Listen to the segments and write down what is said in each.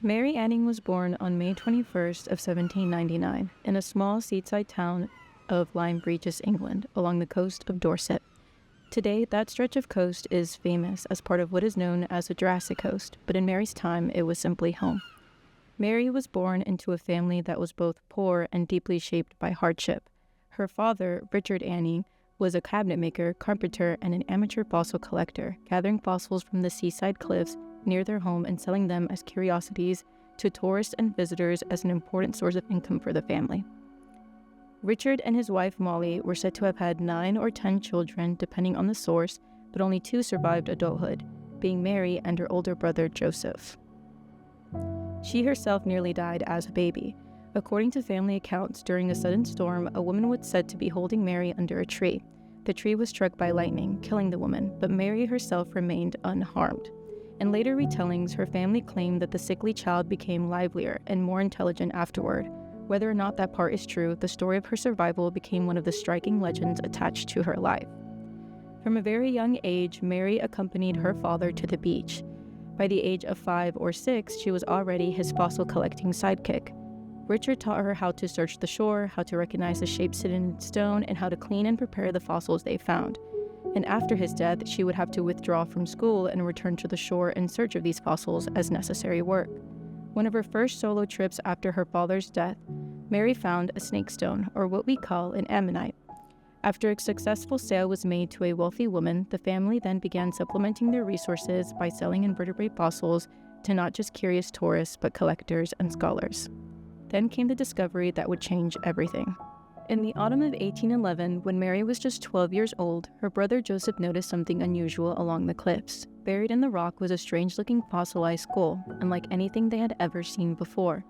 Mary Anning was born on May 21st of 1799 in a small seaside town of Lyme Regis, England, along the coast of Dorset. Today, that stretch of coast is famous as part of what is known as the Jurassic Coast, but in Mary's time, it was simply home. Mary was born into a family that was both poor and deeply shaped by hardship. Her father, Richard Anning, was a cabinet maker, carpenter, and an amateur fossil collector, gathering fossils from the seaside cliffs near their home and selling them as curiosities to tourists and visitors as an important source of income for the family. Richard and his wife Molly were said to have had 9 or 10 children, depending on the source, but only 2 survived adulthood, being Mary and her older brother Joseph. She herself nearly died as a baby. According to family accounts, during a sudden storm, a woman was said to be holding Mary under a tree. The tree was struck by lightning, killing the woman, but Mary herself remained unharmed. In later retellings, her family claimed that the sickly child became livelier and more intelligent afterward. Whether or not that part is true, the story of her survival became one of the striking legends attached to her life. From a very young age, Mary accompanied her father to the beach. By the age of 5 or 6, she was already his fossil collecting sidekick. Richard taught her how to search the shore, how to recognize the shapes hidden in stone, and how to clean and prepare the fossils they found. And after his death, she would have to withdraw from school and return to the shore in search of these fossils as necessary work. One of her first solo trips after her father's death, Mary found a snakestone, or what we call an ammonite. After a successful sale was made to a wealthy woman, the family then began supplementing their resources by selling invertebrate fossils to not just curious tourists, but collectors and scholars. Then came the discovery that would change everything. In the autumn of 1811, when Mary was just 12 years old, her brother Joseph noticed something unusual along the cliffs. Buried in the rock was a strange-looking fossilized skull, unlike anything they had ever seen before.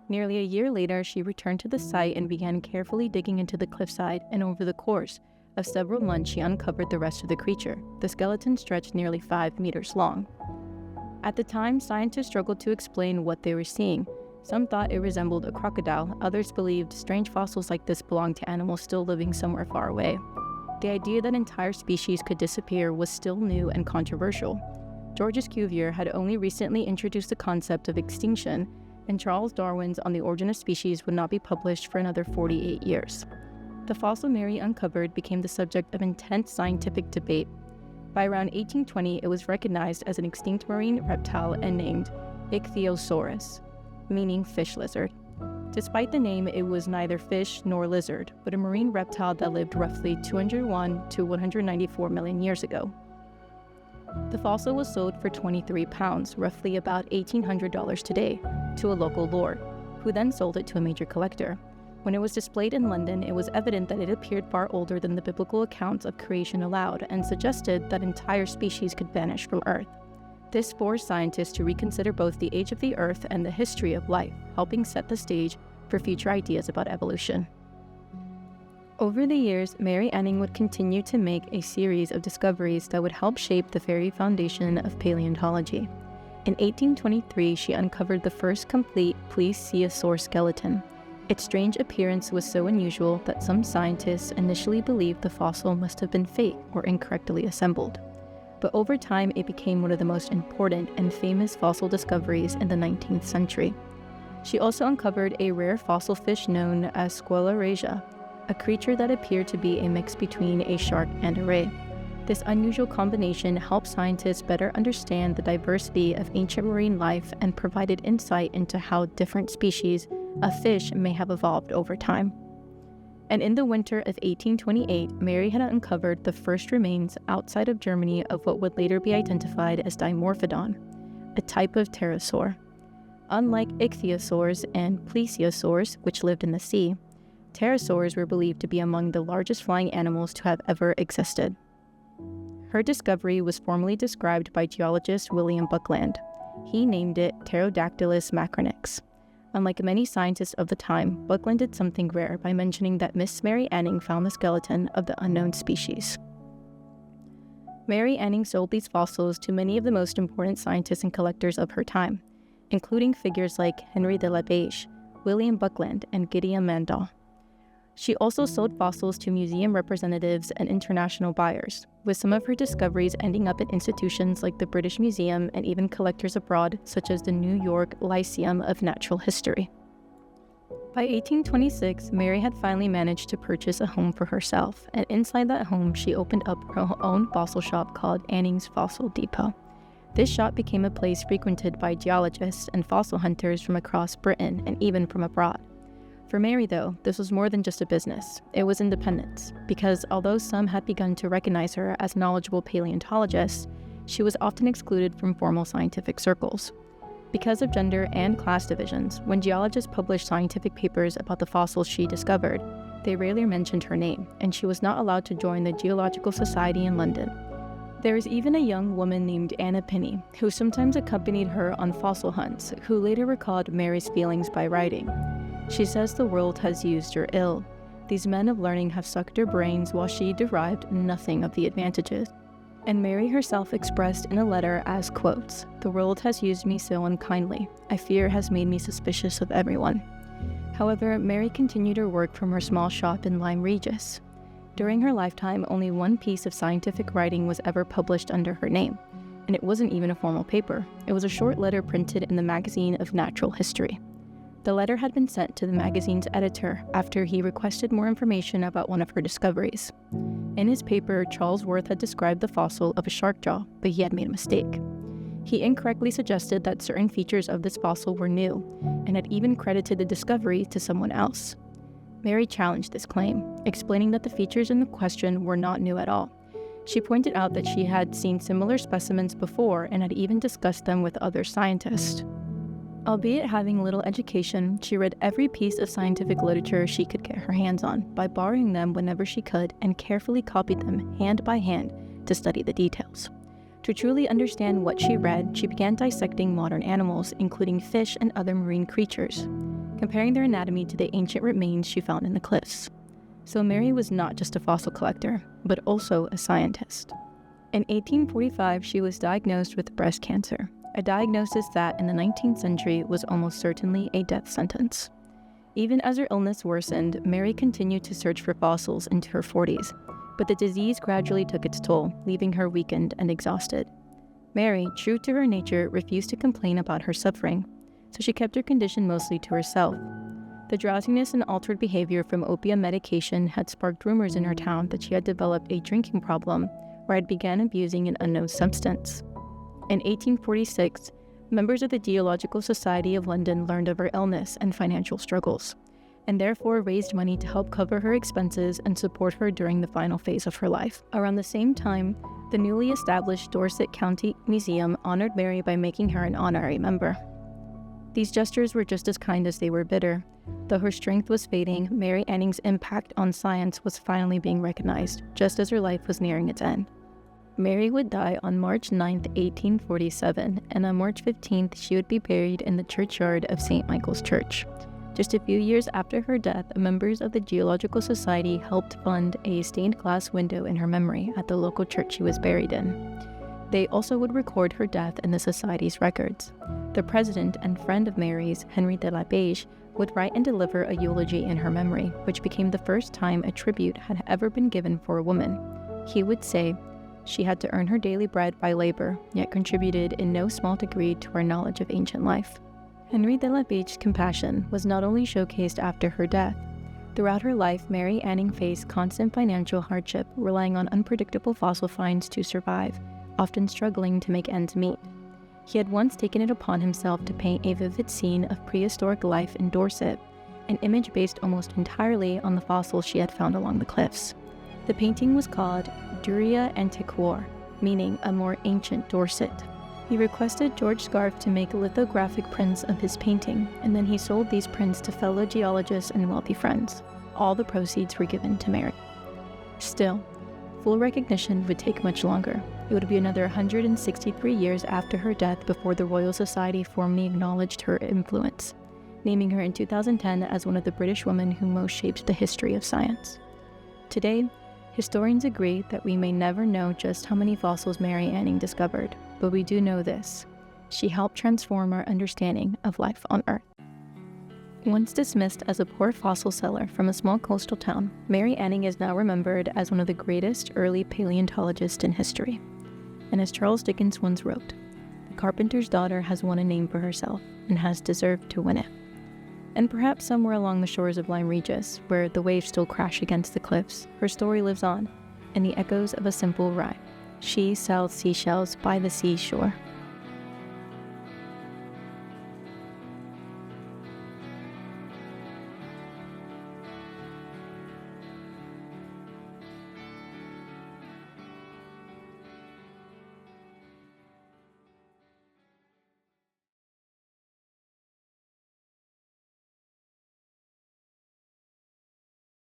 Nearly a year later, she returned to the site and began carefully digging into the cliffside, and over the course of several months, she uncovered the rest of the creature. The skeleton stretched nearly 5 meters long. At the time, scientists struggled to explain what they were seeing. Some thought it resembled a crocodile, others believed strange fossils like this belonged to animals still living somewhere far away. The idea that entire species could disappear was still new and controversial. Georges Cuvier had only recently introduced the concept of extinction, and Charles Darwin's On the Origin of Species would not be published for another 48 years. The fossil Mary uncovered became the subject of intense scientific debate. By around 1820, it was recognized as an extinct marine reptile and named Ichthyosaurus, meaning fish lizard. Despite the name, it was neither fish nor lizard, but a marine reptile that lived roughly 201 to 194 million years ago. The fossil was sold for 23 pounds, roughly about $1,800 today, to a local lord, who then sold it to a major collector. When it was displayed in London, it was evident that it appeared far older than the biblical accounts of creation allowed, and suggested that entire species could vanish from Earth. This forced scientists to reconsider both the age of the Earth and the history of life, helping set the stage for future ideas about evolution. Over the years, Mary Anning would continue to make a series of discoveries that would help shape the very foundation of paleontology. In 1823, she uncovered the first complete plesiosaur skeleton. Its strange appearance was so unusual that some scientists initially believed the fossil must have been fake or incorrectly assembled. But over time, it became one of the most important and famous fossil discoveries in the 19th century. She also uncovered a rare fossil fish known as Squalorasia, a creature that appeared to be a mix between a shark and a ray. This unusual combination helped scientists better understand the diversity of ancient marine life and provided insight into how different species of fish may have evolved over time. And in the winter of 1828, Mary had uncovered the first remains outside of Germany of what would later be identified as Dimorphodon, a type of pterosaur. Unlike ichthyosaurs and plesiosaurs, which lived in the sea, pterosaurs were believed to be among the largest flying animals to have ever existed. Her discovery was formally described by geologist William Buckland. He named it Pterodactylus macronix. Unlike many scientists of the time, Buckland did something rare by mentioning that Miss Mary Anning found the skeleton of the unknown species. Mary Anning sold these fossils to many of the most important scientists and collectors of her time, including figures like Henry de la Beige, William Buckland, and Gideon Mandel. She also sold fossils to museum representatives and international buyers, with some of her discoveries ending up at institutions like the British Museum and even collectors abroad, such as the New York Lyceum of Natural History. By 1826, Mary had finally managed to purchase a home for herself, and inside that home, she opened up her own fossil shop called Anning's Fossil Depot. This shop became a place frequented by geologists and fossil hunters from across Britain and even from abroad. For Mary, though, this was more than just a business. It was independence, because although some had begun to recognize her as a knowledgeable paleontologist, she was often excluded from formal scientific circles. Because of gender and class divisions, when geologists published scientific papers about the fossils she discovered, they rarely mentioned her name, and she was not allowed to join the Geological Society in London. There is even a young woman named Anna Pinney, who sometimes accompanied her on fossil hunts, who later recalled Mary's feelings by writing. She says the world has used her ill. These men of learning have sucked her brains while she derived nothing of the advantages. And Mary herself expressed in a letter as quotes, "The world has used me so unkindly. I fear has made me suspicious of everyone." However, Mary continued her work from her small shop in Lyme Regis. During her lifetime, only one piece of scientific writing was ever published under her name, and it wasn't even a formal paper. It was a short letter printed in the magazine of Natural History. The letter had been sent to the magazine's editor after he requested more information about one of her discoveries. In his paper, Charles Worth had described the fossil of a shark jaw, but he had made a mistake. He incorrectly suggested that certain features of this fossil were new, and had even credited the discovery to someone else. Mary challenged this claim, explaining that the features in the question were not new at all. She pointed out that she had seen similar specimens before and had even discussed them with other scientists. Albeit having little education, she read every piece of scientific literature she could get her hands on by borrowing them whenever she could and carefully copied them hand by hand to study the details. To truly understand what she read, she began dissecting modern animals, including fish and other marine creatures, comparing their anatomy to the ancient remains she found in the cliffs. So Mary was not just a fossil collector, but also a scientist. In 1845, she was diagnosed with breast cancer, a diagnosis that in the 19th century was almost certainly a death sentence. Even as her illness worsened, Mary continued to search for fossils into her 40s, but the disease gradually took its toll, leaving her weakened and exhausted. Mary, true to her nature, refused to complain about her suffering, so she kept her condition mostly to herself. The drowsiness and altered behavior from opium medication had sparked rumors in her town that she had developed a drinking problem or had begun abusing an unknown substance. In 1846, members of the Geological Society of London learned of her illness and financial struggles, and therefore raised money to help cover her expenses and support her during the final phase of her life. Around the same time, the newly established Dorset County Museum honored Mary by making her an honorary member. These gestures were just as kind as they were bitter. Though her strength was fading, Mary Anning's impact on science was finally being recognized, just as her life was nearing its end. Mary would die on March 9, 1847, and on March 15th, she would be buried in the churchyard of St. Michael's Church. Just a few years after her death, members of the Geological Society helped fund a stained glass window in her memory at the local church she was buried in. They also would record her death in the Society's records. The president and friend of Mary's, Henry de la Beige, would write and deliver a eulogy in her memory, which became the first time a tribute had ever been given for a woman. He would say, "She had to earn her daily bread by labor, yet contributed in no small degree to our knowledge of ancient life." Henry de la Beige's compassion was not only showcased after her death. Throughout her life, Mary Anning faced constant financial hardship, relying on unpredictable fossil finds to survive, often struggling to make ends meet. He had once taken it upon himself to paint a vivid scene of prehistoric life in Dorset, an image based almost entirely on the fossils she had found along the cliffs. The painting was called Duria Antiquor, meaning a more ancient Dorset. He requested George Scarfe to make lithographic prints of his painting, and then he sold these prints to fellow geologists and wealthy friends. All the proceeds were given to Mary. Still, full recognition would take much longer. It would be another 163 years after her death before the Royal Society formally acknowledged her influence, naming her in 2010 as one of the British women who most shaped the history of science. Today, historians agree that we may never know just how many fossils Mary Anning discovered, but we do know this: she helped transform our understanding of life on Earth. Once dismissed as a poor fossil seller from a small coastal town, Mary Anning is now remembered as one of the greatest early paleontologists in history. And as Charles Dickens once wrote, "The carpenter's daughter has won a name for herself and has deserved to win it." And perhaps somewhere along the shores of Lyme Regis, where the waves still crash against the cliffs, her story lives on, in the echoes of a simple rhyme: "She sells seashells by the seashore."